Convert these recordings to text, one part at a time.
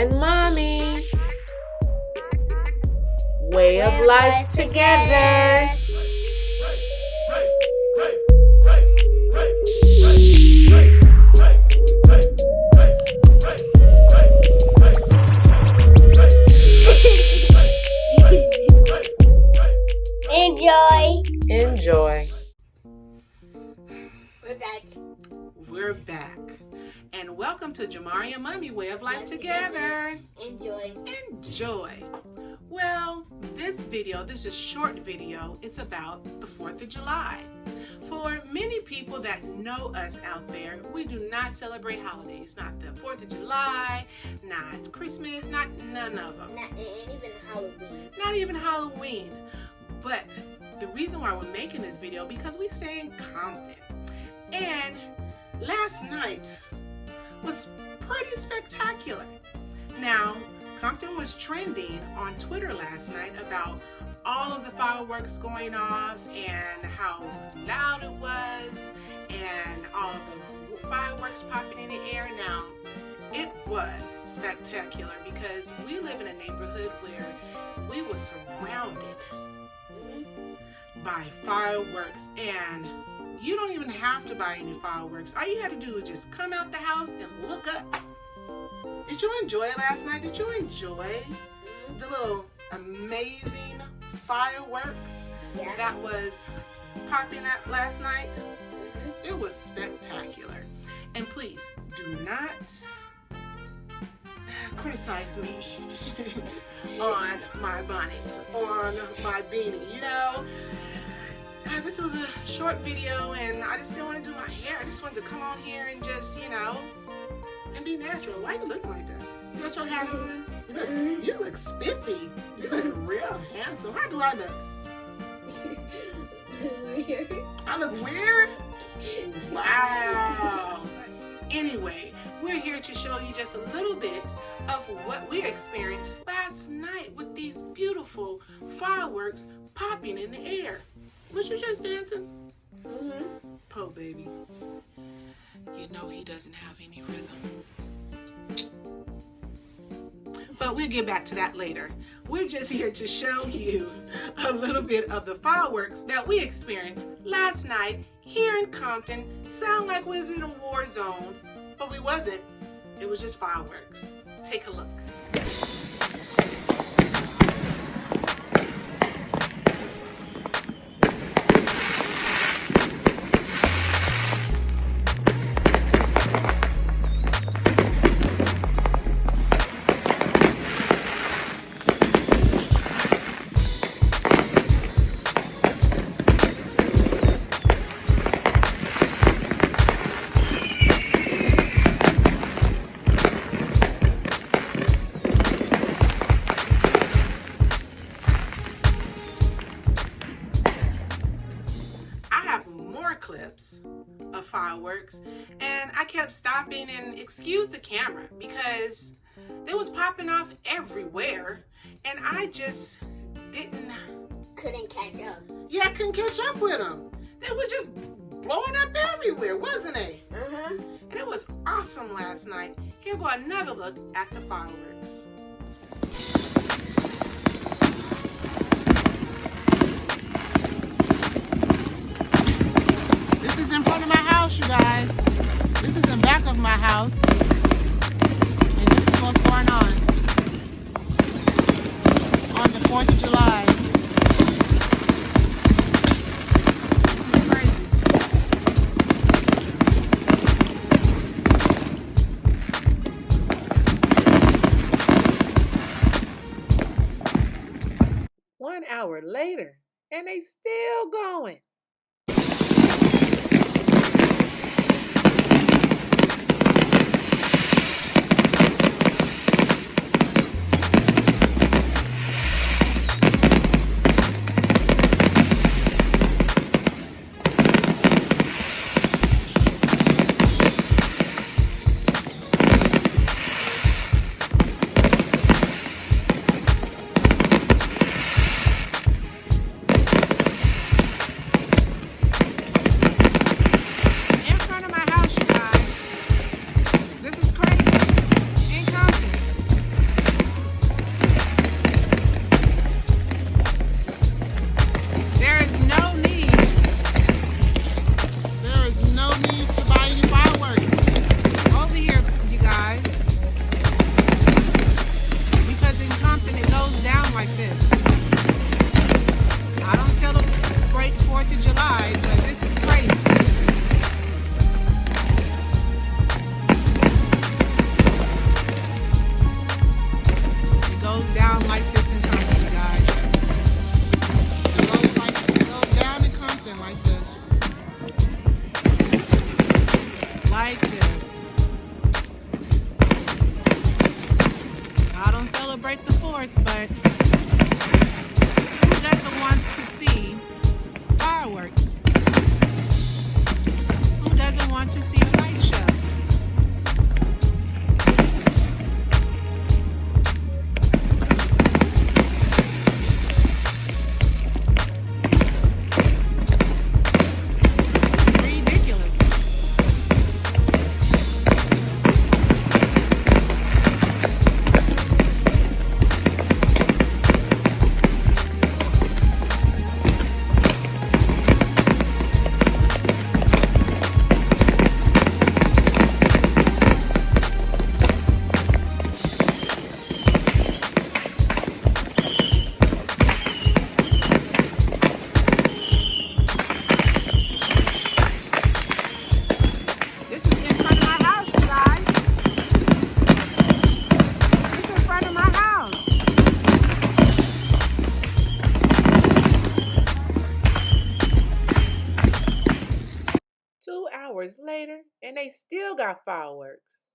and Mommy. Way of life together. Enjoy. We're back. And welcome to Jamarie and Mommy Way of Life Together. Enjoy. Well, this is a short video. It's about the 4th of July. For many people that know us out there, we do not celebrate holidays. Not the 4th of July, not Christmas, none of them. Not even Halloween. But the reason why we're making this video because we stay in Compton. And last night was pretty spectacular. Now, Compton was trending on Twitter last night about all of the fireworks going off and how loud it was and all of those fireworks popping in the air. Now, it was spectacular because we live in a neighborhood where we were surrounded by fireworks, and you don't even have to buy any fireworks. All you had to do was just come out the house and look up. Did you enjoy it last night? Did you enjoy the little amazing fireworks that was popping up last night? It was spectacular. And please do not criticize me on my bonnet, on my beanie, you know. This was a short video and I just didn't want to do my hair. I just wanted to come on here and just, and be natural. Why are you looking like that? You got your hair on? You look spiffy. You look real handsome. How do I look? Weird. I look weird? Wow. Anyway, we're here to show you just a little bit of what we experienced last night with these beautiful fireworks popping in the air. Was you just dancing? Po baby. You know he doesn't have any rhythm. But we'll get back to that later. We're just here to show you a little bit of the fireworks that we experienced last night here in Compton. Sound like we was in a war zone, but we wasn't. It was just fireworks. Take a look. Clips of fireworks, and I kept stopping and excuse the camera because they was popping off everywhere and I just couldn't catch up. Yeah, I couldn't catch up with them. They was just blowing up everywhere, wasn't they? And it was awesome last night. Here go another look at the fireworks. This is in front of my house, you guys. This is in back of my house. And this is what's going on the 4th of July. Crazy. One hour later, and they still going. like this. I don't celebrate the 4th, but who doesn't want to see fireworks? Who doesn't want to see a light show? Ridiculous. This is in front of my house, you guys. This is in front of my house. 2 hours later, and they still got fireworks.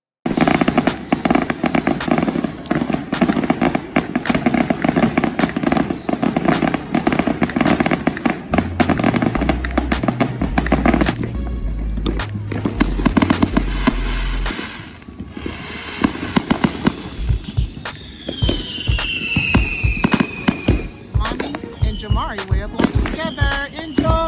Mommy and Jamarie way of life together. Enjoy.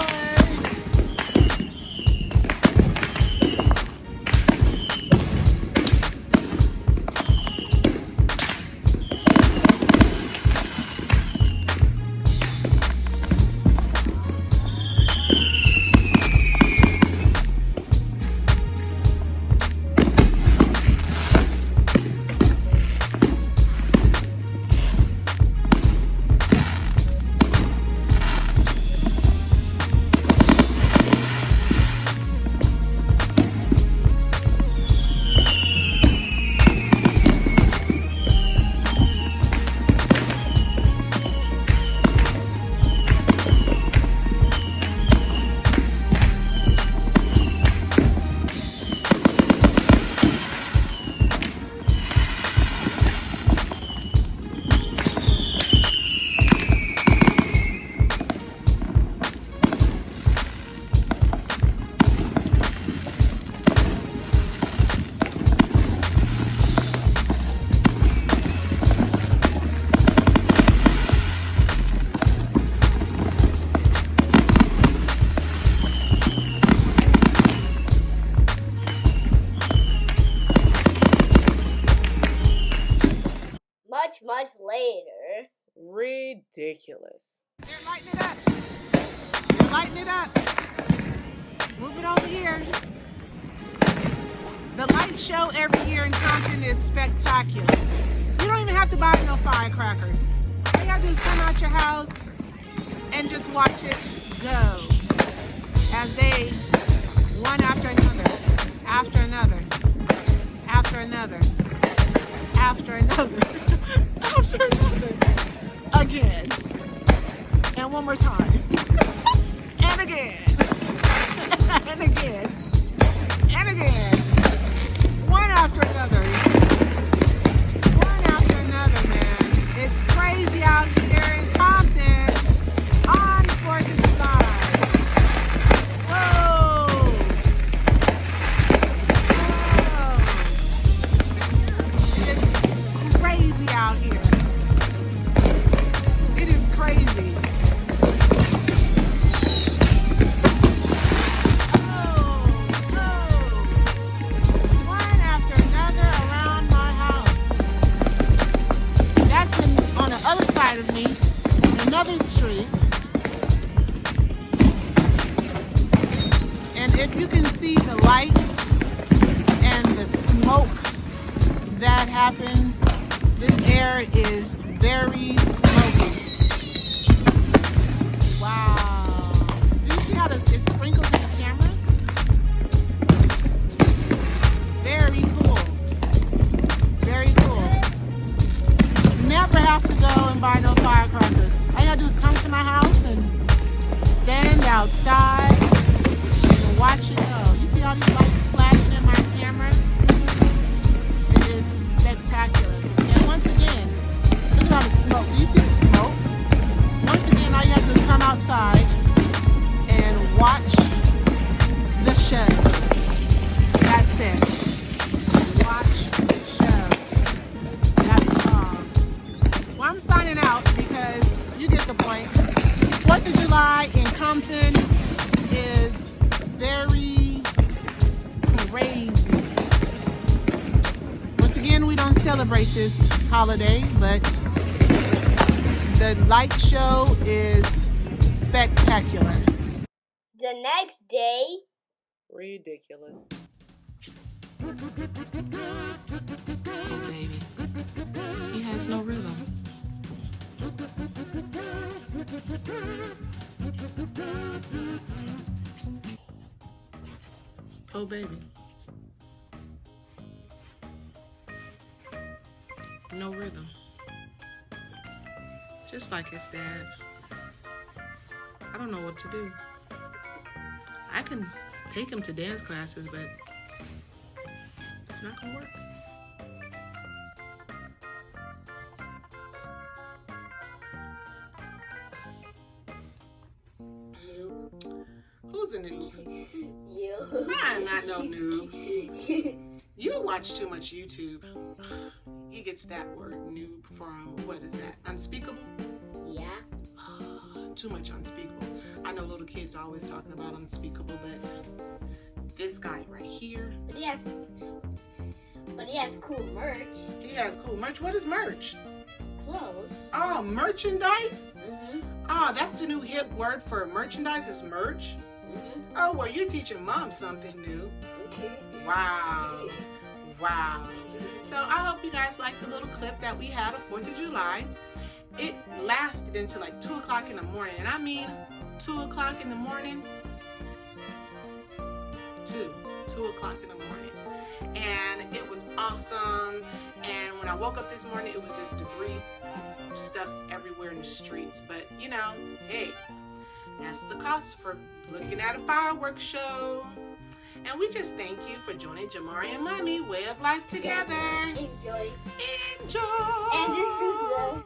Much later. Ridiculous. They're lighting it up. They're lighting it up. Move it over here. The light show every year in Compton is spectacular. You don't even have to buy no firecrackers. All you gotta do is come out your house and just watch it go. As they, one after another, after another, after another, after another, after another, again. And one more time. And again. And again. And again. One after another. One after another, man. It's crazy out here in Compton on 4th of July. Whoa. Whoa. It is crazy out here. It is crazy. Of me, another street, and if you can see the lights and the smoke that happens, this air is very smoky. Wow. Do you see how it sprinkles in the camera? Very cool. Very cool. Never have to go and buy no firecrackers. All you gotta do is come to my house and stand outside and watch it go. You see all these lights flashing in my crazy. Once again, we don't celebrate this holiday, but the light show is spectacular. The next day. Ridiculous. Oh, baby. He has no rhythm. Oh, baby. No rhythm. Just like his dad. I don't know what to do. I can take him to dance classes, but it's not gonna work. Noob. Who's a noob? You. I'm not no noob. You watch too much YouTube. He gets that word noob from, what is that? Unspeakable? Yeah. Too much unspeakable. I know little kids are always talking about unspeakable, but this guy right here. But he has cool merch. He has cool merch. What is merch? Clothes. Oh, merchandise? Mhm. Oh, that's the new hip word for merchandise is merch? Mhm. Oh, well, you're teaching mom something new. Okay. Wow. Wow. So I hope you guys liked the little clip that we had of 4th of July. It lasted until like 2 o'clock in the morning. And I mean 2 o'clock in the morning. 2 o'clock in the morning. And it was awesome. And when I woke up this morning, it was just debris, stuff everywhere in the streets. But, you know, hey, that's the cost for looking at a fireworks show. And we just thank you for joining Jamarie and Mommy Way of Life together. Enjoy. Enjoy. And this is the